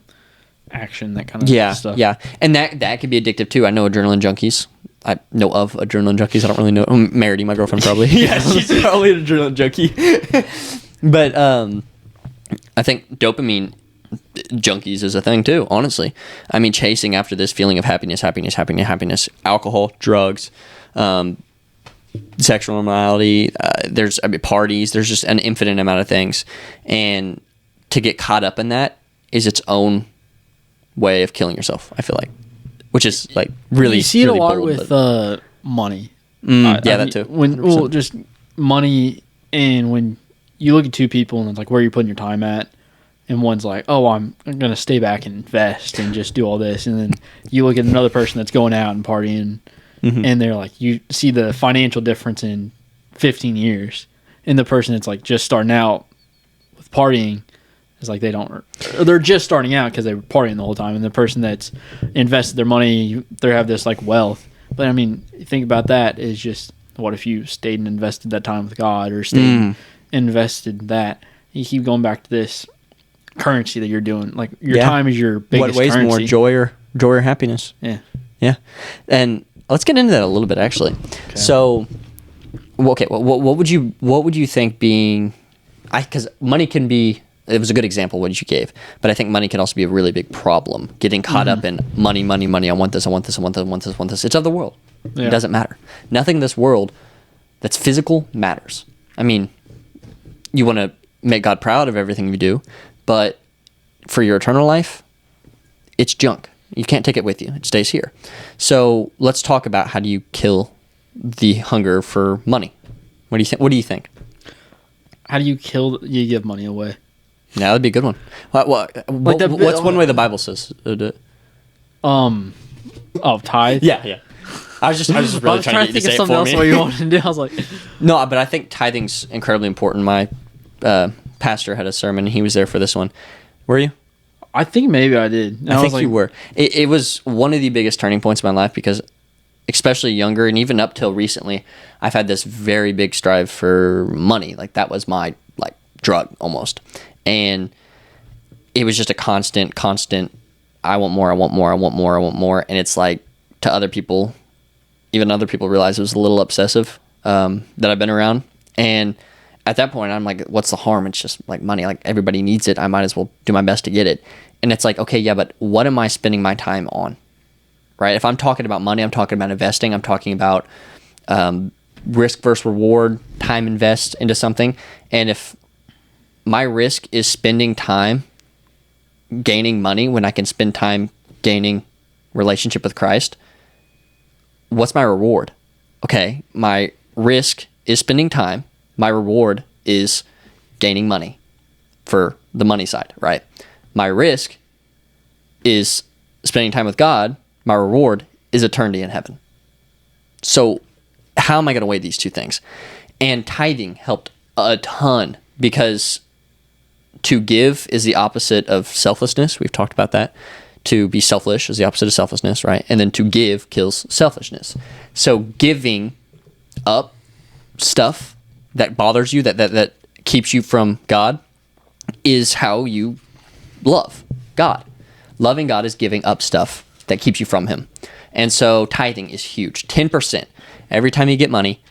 action, that kind of stuff. Yeah, and that can be addictive too. I know adrenaline junkies. I know of adrenaline junkies. I don't really know. Marity, my girlfriend, probably. Yeah, she's probably an adrenaline junkie. But I think dopamine junkies is a thing too, honestly. I mean, chasing after this feeling of happiness, alcohol, drugs, sexual immorality, there's parties, there's just an infinite amount of things. And to get caught up in that is its own way of killing yourself, I feel like. Which is really, you see it really a lot bold, with money. That too. Just money, and when you look at two people and it's like, where are you putting your time at? And one's like, oh, I'm going to stay back and invest and just do all this. And then you look at another person that's going out and partying, and they're like, you see the financial difference in 15 years. And the person that's just starting out with partying is like, they're just starting out because they were partying the whole time. And the person that's invested their money, they have this wealth. But I mean, think about that is just, what if you stayed and invested that time with God, or stayed and invested that? You keep going back to this currency that you're doing. Your time is your biggest currency. What weighs more, joy or happiness? Yeah. And let's get into that a little bit, actually. Okay. So, okay, what would you think being? Because money can be. It was a good example what you gave, but I think money can also be a really big problem. Getting caught up in money. I want this. It's of the world. Yeah. It doesn't matter. Nothing in this world that's physical matters. I mean, you want to make God proud of everything you do, but for your eternal life, it's junk. You can't take it with you. It stays here. So let's talk about, how do you kill the hunger for money? What do you think? How do you you give money away? Yeah, that'd be a good one. What's one way the Bible says? Tithe? Yeah. I was just really trying to get you to say it for me. Else what you wanted to do. I was like, no, but I think tithing's incredibly important. My pastor had a sermon. He was there for this one. Were you? I think maybe I did. I think you were. It was one of the biggest turning points in my life because, especially younger and even up till recently, I've had this very big strive for money. That was my drug almost. And it was just a constant, I want more. And it's to other people, even other people realize it was a little obsessive that I've been around. And at that point, I'm like, what's the harm? It's just money. Everybody needs it. I might as well do my best to get it. And it's okay, yeah, but what am I spending my time on? Right? If I'm talking about money, I'm talking about investing. I'm talking about risk versus reward, time invest into something. And if my risk is spending time gaining money when I can spend time gaining relationship with Christ, what's my reward? Okay, my risk is spending time. My reward is gaining money for the money side, right? My risk is spending time with God. My reward is eternity in heaven. So how am I going to weigh these two things? And tithing helped a ton, because to give is the opposite of selflessness. We've talked about that. To be selfish is the opposite of selflessness, right? And then to give kills selfishness. So giving up stuff that bothers you, that keeps you from God, is how you love God. Loving God is giving up stuff that keeps you from him. And so tithing is huge. 10%. Every time you get money,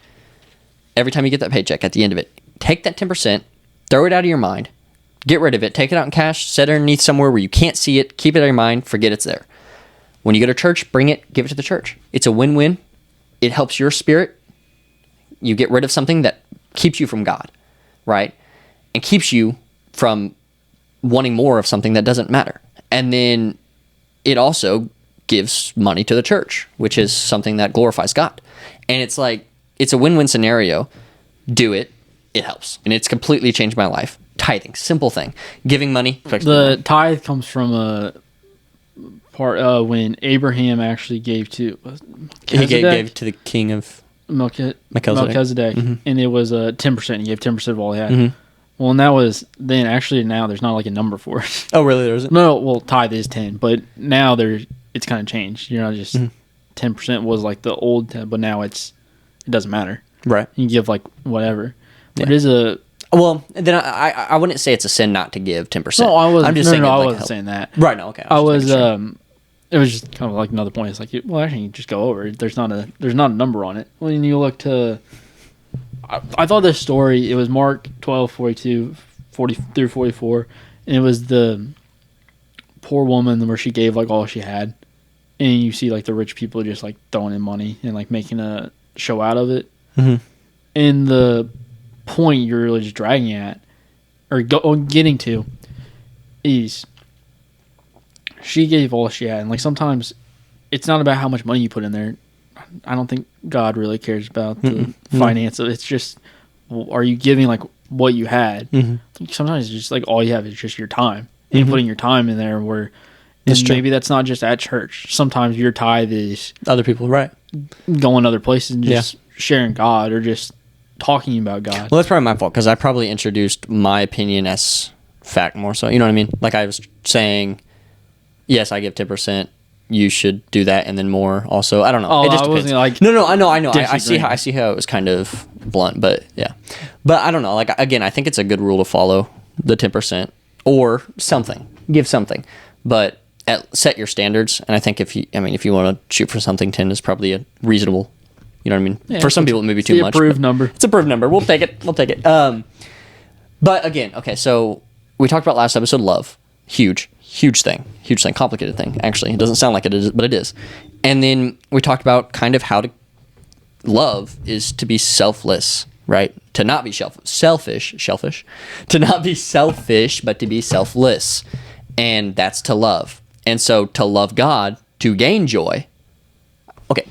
every time you get that paycheck at the end of it, take that 10%, throw it out of your mind, get rid of it, take it out in cash, set it underneath somewhere where you can't see it, keep it out of your mind, forget it's there. When you go to church, bring it, give it to the church. It's a win-win. It helps your spirit. You get rid of something that keeps you from God, right? And keeps you from wanting more of something that doesn't matter. And then it also gives money to the church, which is something that glorifies God. And it's like, it's a win-win scenario. Do it. It helps. And it's completely changed my life. Tithing, simple thing. Giving money. The tithe comes from a part when Abraham actually gave to he gave to the king of Melchizedek, and it was 10%. He gave 10% of all he had. Mm-hmm. Well, and that was then. Actually, now there's not like a number for it. Oh, really? There isn't? No, well, tithe is 10, but now it's kind of changed. You're not just 10% was like the old 10, but now it doesn't matter. Right. You give like whatever. But Yeah. it is a. Well, then I wouldn't say it's a sin not to give 10%. No, I wasn't. I'm just saying I like wasn't saying that. Right. No. Okay. I was. just making sure. It was just kind of like another point. It's like, well, actually, you just go over it. There's not a number on it. When you look to, I thought this story. It was Mark 12:42, 40 through 44, and it was the poor woman where she gave like all she had, and you see like the rich people just like throwing in money and like making a show out of it. Mhm. And the point you're really just dragging at, or getting to, is she gave all she had. And like sometimes it's not about how much money you put in there. I don't think God really cares about the finance of it. It's just, well, are you giving like what you had? Sometimes it's just like all you have is just your time. And putting your time in there where, and maybe that's not just at church. Sometimes your tithe is Other people, right? going other places and just sharing God or just talking about God. Well, that's probably my fault, because I probably introduced my opinion as fact more so. You know what I mean? Like I was saying, yes, I give 10%. You should do that, and then more. Also, I don't know. Oh, it just I depends. wasn't like no, I know. I see disagreeing. I see how it was kind of blunt, but yeah. But I don't know. Like again, I think it's a good rule to follow, the 10% or something. Give something, but set your standards. And I think if you want to shoot for something, 10 is probably a reasonable. You know what I mean? Yeah, for some people, it may be too the much. approved but number. It's a approved number. We'll take it. But again, okay. So we talked about last episode, love. Huge thing, complicated thing. Actually, it doesn't sound like it is, but it is. And then we talked about kind of how to love is to be selfless, right? To not be selfish, to not be selfish, but to be selfless. And that's to love. And so to love God, to gain joy. Okay.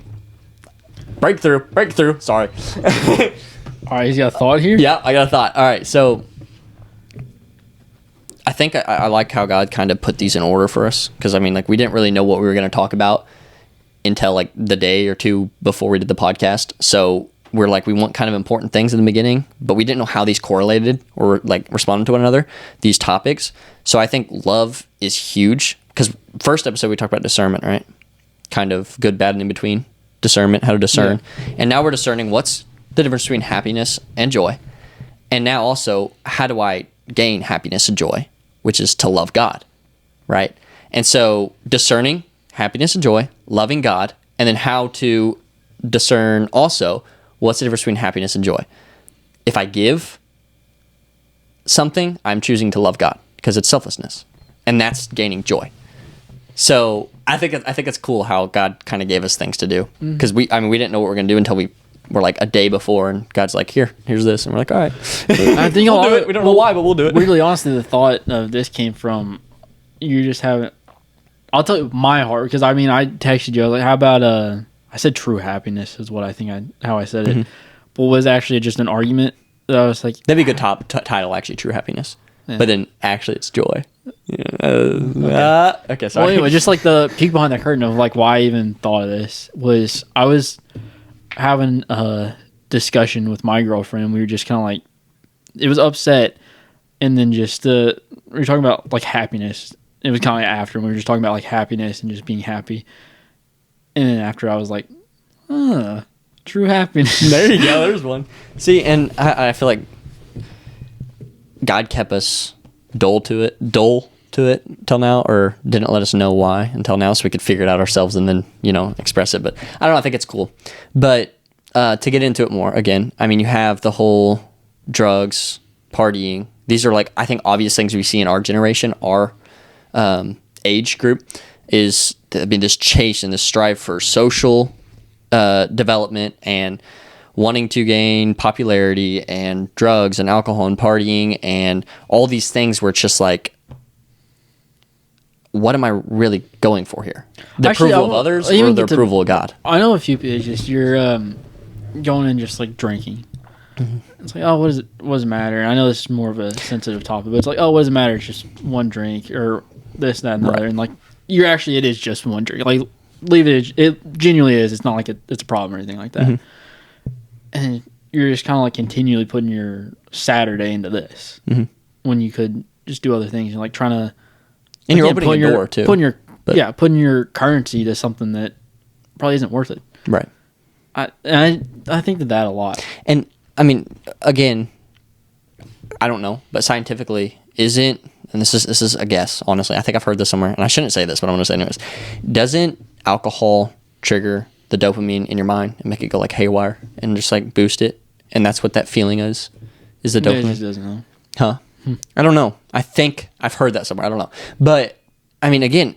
Breakthrough. Sorry. All right, he's got a thought here. Yeah, I got a thought. All right, so I think I like how God kind of put these in order for us, because I mean, like, we didn't really know what we were going to talk about until like the day or two before we did the podcast. So we're like, we want kind of important things in the beginning, but we didn't know how these correlated or like responded to one another, these topics. So I think love is huge, because first episode we talked about discernment, right? Kind of good, bad, and in between. Discernment, how to discern. Yeah. And now we're discerning what's the difference between happiness and joy. And now also, how do I gain happiness and joy, which is to love God, right? And so discerning happiness and joy, loving God, and then how to discern also what's the difference between happiness and joy. If I give something, I'm choosing to love God because it's selflessness, and that's gaining joy. So I think it's cool how God kind of gave us things to do, because we didn't know what we were going to do until we we're like a day before, and God's like, here's this, and we're like, all right, I think we'll do it. We don't know why, but we'll do it. Weirdly, honestly, the thought of this came from you just haven't. I'll tell you my heart, because I texted you like, how about I said true happiness is what I think how I said it, but was actually just an argument that I was like, that'd be a good title, actually, true happiness. Yeah. But then actually it's joy. Okay, sorry. Well, anyway, just like the peek behind the curtain of like why I even thought of this was I was having a discussion with my girlfriend. We were just kind of like, it was upset, and then just we were talking about like happiness. It was kind of like after, and we were just talking about like happiness and just being happy. And then after, I was like, true happiness. There you go. There's one. See, and I feel like God kept us dull to it till now, or didn't let us know why until now, so we could figure it out ourselves and then, express it. But I don't know, I think it's cool. But to get into it more, again, you have the whole drugs, partying. These are like, I think, obvious things we see in our generation, our age group, is this chase and this strive for social development and wanting to gain popularity and drugs and alcohol and partying and all these things where it's just like, what am I really going for here? The approval of others or the approval of God? I know a few people, it's just you're going and just like drinking. Mm-hmm. It's like, what does it matter? I know this is more of a sensitive topic, but it's like, what does it matter? It's just one drink or this, that, and the other. And like, it is just one drink. Like, leave it genuinely is. It's not like it's a problem or anything like that. Mm-hmm. And you're just kind of like continually putting your Saturday into this when you could just do other things. You're like trying to, and you're opening a door too. Putting your currency to something that probably isn't worth it. Right. I think that a lot. And again, I don't know, but scientifically, and this is a guess, honestly. I think I've heard this somewhere, and I shouldn't say this, but I'm going to say anyways. Doesn't alcohol trigger the dopamine in your mind and make it go like haywire and just like boost it? And that's what that feeling is the dopamine? It just doesn't know. Huh? I don't know. I think I've heard that somewhere. I don't know. But, again,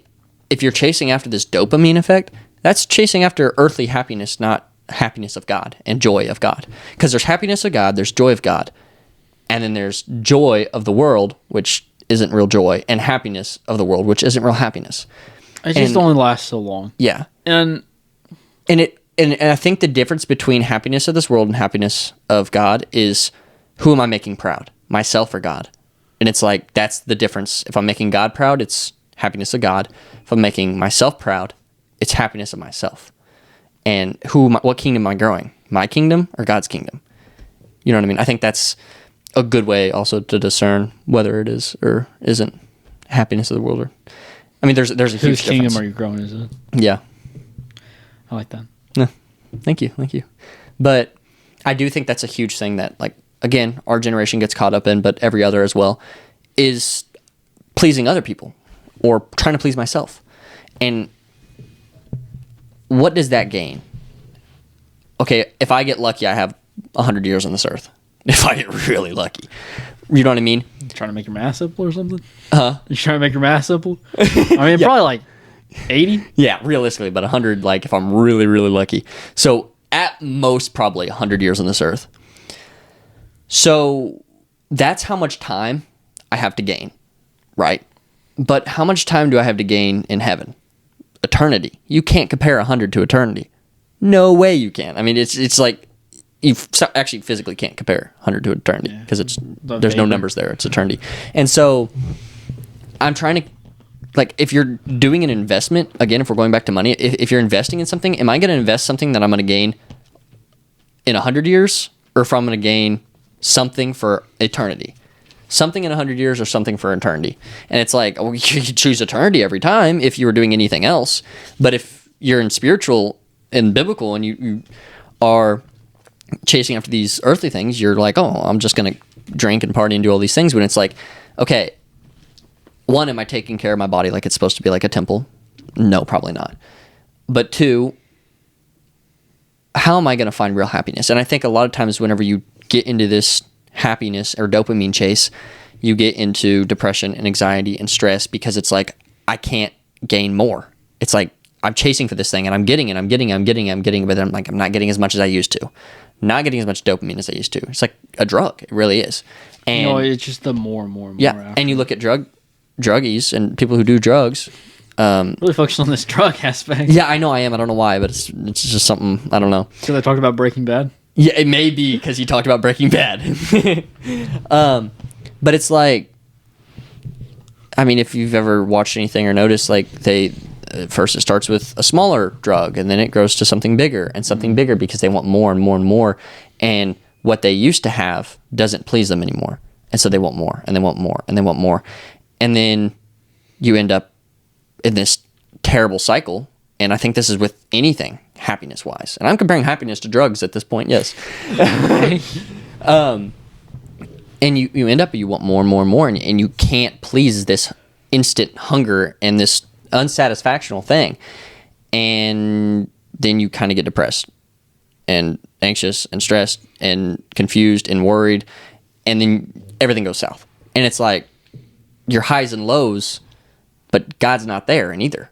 if you're chasing after this dopamine effect, that's chasing after earthly happiness, not happiness of God and joy of God. Because there's happiness of God, there's joy of God, and then there's joy of the world, which isn't real joy, and happiness of the world, which isn't real happiness. It just only lasts so long. Yeah. And I think the difference between happiness of this world and happiness of God is, who am I making proud? Myself or God? And it's like, that's the difference. If I'm making God proud, it's happiness of God. If I'm making myself proud, it's happiness of myself. And what kingdom am I growing? My kingdom or God's kingdom? You know what I mean? I think that's a good way also to discern whether it is or isn't happiness of the world. There's a huge difference. Whose kingdom are you growing? Is it? Yeah. I like that. Yeah. Thank you. But I do think that's a huge thing that, like, again, our generation gets caught up in, but every other as well, is pleasing other people or trying to please myself. And what does that gain? Okay, if I get lucky, I have 100 years on this earth. If I get really lucky. You know what I mean? You trying to make your math simple or something? You trying to make your math simple? Probably like 80? Yeah, realistically, but 100, like, if I'm really, really lucky. So, at most, probably 100 years on this earth. So, that's how much time I have to gain, right? But how much time do I have to gain in heaven? Eternity. You can't compare 100 to eternity. No way you can. It's like, you actually physically can't compare 100 to eternity because there's no numbers there. It's eternity. And so, I'm trying to, like, if you're doing an investment, again, if we're going back to money, if you're investing in something, am I going to invest something that I'm going to gain in 100 years, or if I'm going to gain something for eternity? Something in 100 years or something for eternity? And it's like, you could choose eternity every time if you were doing anything else. But if you're in spiritual and biblical and you are chasing after these earthly things, you're like, I'm just going to drink and party and do all these things. When it's like, okay, one, am I taking care of my body like it's supposed to be like a temple? No, probably not. But two, how am I going to find real happiness? And I think a lot of times whenever you get into this happiness or dopamine chase, you get into depression and anxiety and stress because it's like, I can't gain more. It's like, I'm chasing for this thing and I'm getting it, I'm getting, but then I'm like, I'm not getting as much as I used to. Not getting as much dopamine as I used to. It's like a drug. It really is. And it's just the more and more and more. yeah, after. and you look at druggies and people who do drugs. Really focused on this drug aspect. Yeah, I know I am. I don't know why, but it's just something, I don't know. So they talked about Breaking Bad? Yeah, it may be because you talked about Breaking Bad. But it's like, I mean, if you've ever watched anything or noticed, like first it starts with a smaller drug and then it grows to something bigger and something bigger because they want more and more and more. And what they used to have doesn't please them anymore. And so they want more and they want more and they want more. And then you end up in this terrible cycle. And I think this is with anything happiness wise. And I'm comparing happiness to drugs at this point. Yes. And you end up, you want more and more and more, and you can't please this instant hunger and this unsatisfactional thing. And then you kind of get depressed and anxious and stressed and confused and worried. And then everything goes south. And it's like your highs and lows, but God's not there in either.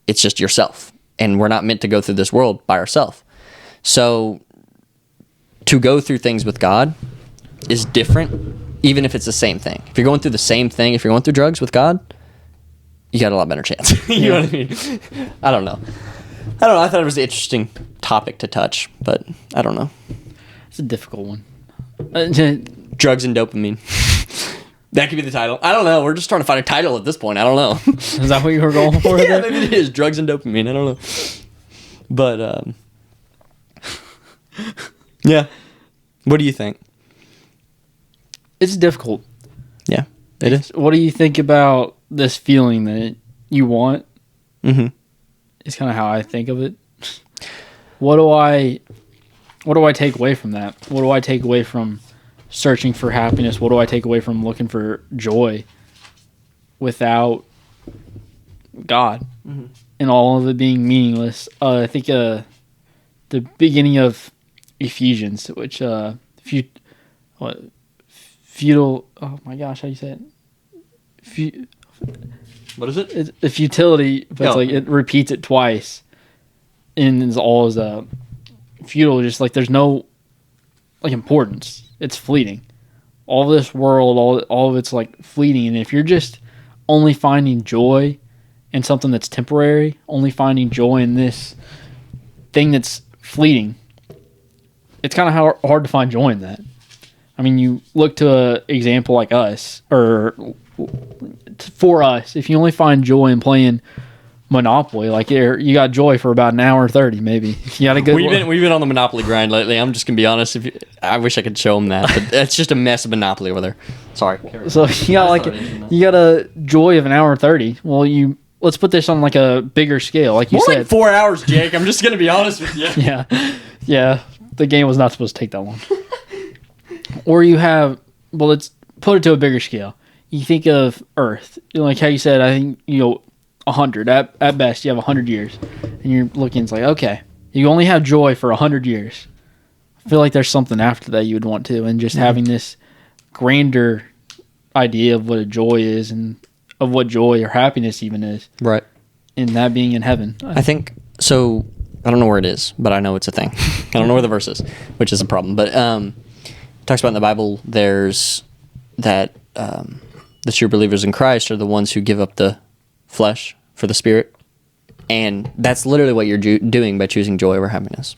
It's just yourself. And we're not meant to go through this world by ourselves. So to go through things with God is different, even if it's the same thing. If you're going through the same thing, if you're going through drugs with God, you got a lot better chance. You know what I mean? I don't know. I thought it was an interesting topic to touch, but I don't know. It's a difficult one. Drugs and dopamine. That could be the title. I don't know. We're just trying to find a title at this point. I don't know. Is that what you were going for? Yeah, maybe it is. Drugs and dopamine. I don't know. But, yeah. What do you think? It's difficult. Yeah, it is. What do you think about this feeling that you want? Mm-hmm. It's kind of how I think of it. What do I take away from that? What do I take away from searching for happiness? What do I take away from looking for joy without God? Mm-hmm. And all of it being meaningless? I think the beginning of Ephesians, which futile. Oh my gosh, how do you say it? What is it? It's a futility, but it's like it repeats it twice, and it's all as futile. Just like there's no like importance. It's fleeting. All of this world, all of it's like fleeting. And if you're just only finding joy in something that's temporary, only finding joy in this thing that's fleeting, it's kind of hard to find joy in that. I mean, you look to an example like us, or for us, if you only find joy in playing Monopoly, like you got joy for about an hour 30, maybe. You got a good. We've been on the Monopoly grind lately. I'm just gonna be honest. I wish I could show them that, but it's just a mess of Monopoly over there. Sorry. So you got a joy of an hour 30. Well, let's put this on like a bigger scale, like you said. Like 4 hours, Jake. I'm just gonna be honest with you. Yeah. The game was not supposed to take that long. Or you have, well, let's put it to a bigger scale. You think of Earth, like how you said. I think 100 at best. You have 100 years, and you're looking. It's like, okay, you only have joy for 100 years. I feel like there's something after that you would want to, and just having this grander idea of what a joy is, and of what joy or happiness even is, right? And that being in heaven. I think so. I don't know where it is, but I know it's a thing. I don't know where the verse is, which is a problem. But it talks about in the Bible, there's that the true believers in Christ are the ones who give up the flesh for the spirit. And that's literally what you're doing by choosing joy over happiness.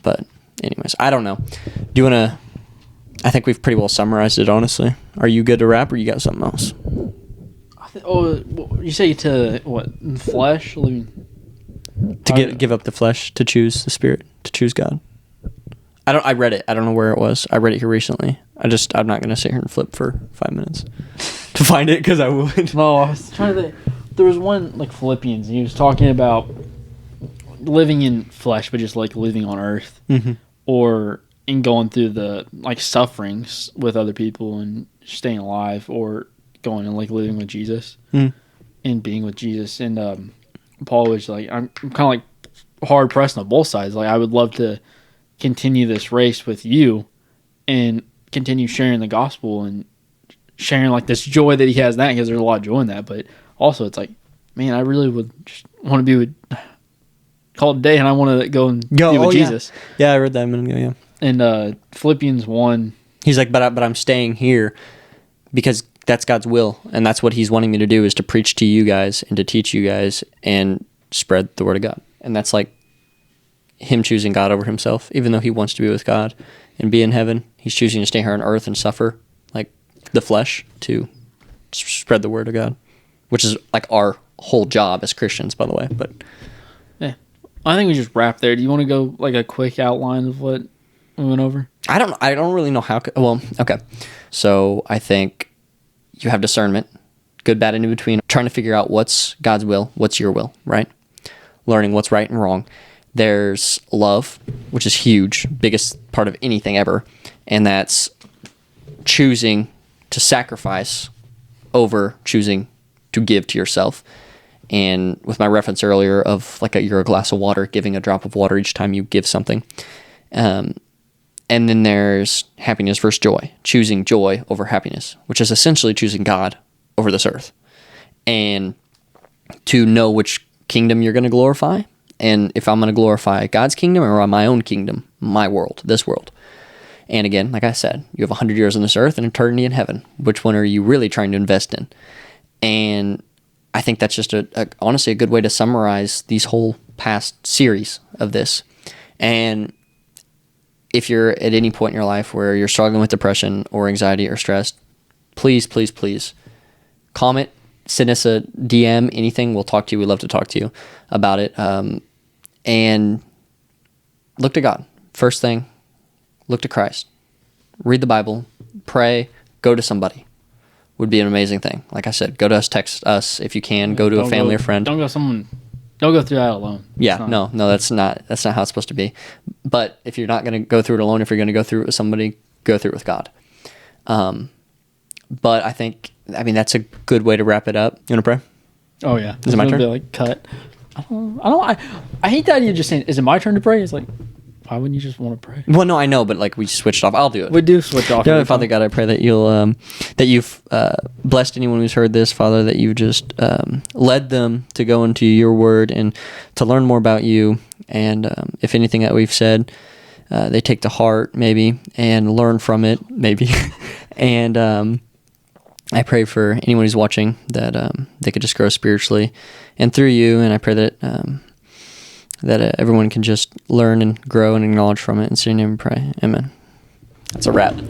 But anyways, I don't know. Do you want to... I think we've pretty well summarized it, honestly. Are you good to wrap, or you got something else? You say to what? Flesh? To give up the flesh, to choose the spirit, to choose God. I read it. I don't know where it was. I read it here recently. I'm not going to sit here and flip for 5 minutes to find it, because I would. No, I was trying to think. There was one, like Philippians, and he was talking about living in flesh, but just like living on earth, mm-hmm. or in going through the like sufferings with other people and staying alive, or going and like living with Jesus and being with Jesus. And Paul was like, I'm kind of like hard pressed on both sides. Like, I would love to continue this race with you and continue sharing the gospel and sharing like this joy that he has, that because there's a lot of joy in that. But also, it's like man, I really would just want to be with, call it a day, and I want to go and be with Jesus. Yeah, I read that a minute ago, yeah. And Philippians 1. He's like, but I'm staying here because that's God's will, and that's what he's wanting me to do, is to preach to you guys and to teach you guys and spread the word of God. And that's like him choosing God over himself, even though he wants to be with God and be in heaven. He's choosing to stay here on earth and suffer like the flesh to spread the word of God, which is like our whole job as Christians, by the way. But yeah, I think we just wrap there. Do you want to go like a quick outline of what we went over? I don't really know how. Well, okay. So I think you have discernment, good, bad, and in between. Trying to figure out what's God's will, what's your will, right? Learning what's right and wrong. There's love, which is huge, biggest part of anything ever, and that's choosing to sacrifice over choosing to give to yourself. And with my reference earlier of like you're a glass of water, giving a drop of water each time you give something. And then there's happiness versus joy, choosing joy over happiness, which is essentially choosing God over this earth. And to know which kingdom you're going to glorify, and if I'm going to glorify God's kingdom or my own kingdom, my world, this world. And again, like I said, you have 100 years on this earth and eternity in heaven. Which one are you really trying to invest in? And I think that's just honestly a good way to summarize these whole past series of this. And if you're at any point in your life where you're struggling with depression or anxiety or stress, please, please, please comment, send us a DM, anything. We'll talk to you. We'd love to talk to you about it. And look to God. First thing, look to Christ. Read the Bible, pray, go to somebody. Would be an amazing thing. Like I said, go to us, text us if you can. Go to a family or friend. Don't go through that alone. Yeah, no, that's not how it's supposed to be. But if you're not going to go through it alone, if you're going to go through it with somebody, go through it with God. But I that's a good way to wrap it up. You want to pray? Oh yeah. Is it my turn? Like cut. I hate the idea of just saying, "Is it my turn to pray?" It's like, why wouldn't you just want to pray? Well, no, I know, but like we switched off. I'll do it. We do switch off. Dear Father God, I pray that you've blessed anyone who's heard this, Father, that you've just led them to go into your word and to learn more about you. And if anything that we've said, they take to heart maybe and learn from it maybe. And I pray for anyone who's watching that they could just grow spiritually and through you. And I pray that everyone can just learn and grow and acknowledge from it. In your name we pray. Amen. That's a wrap.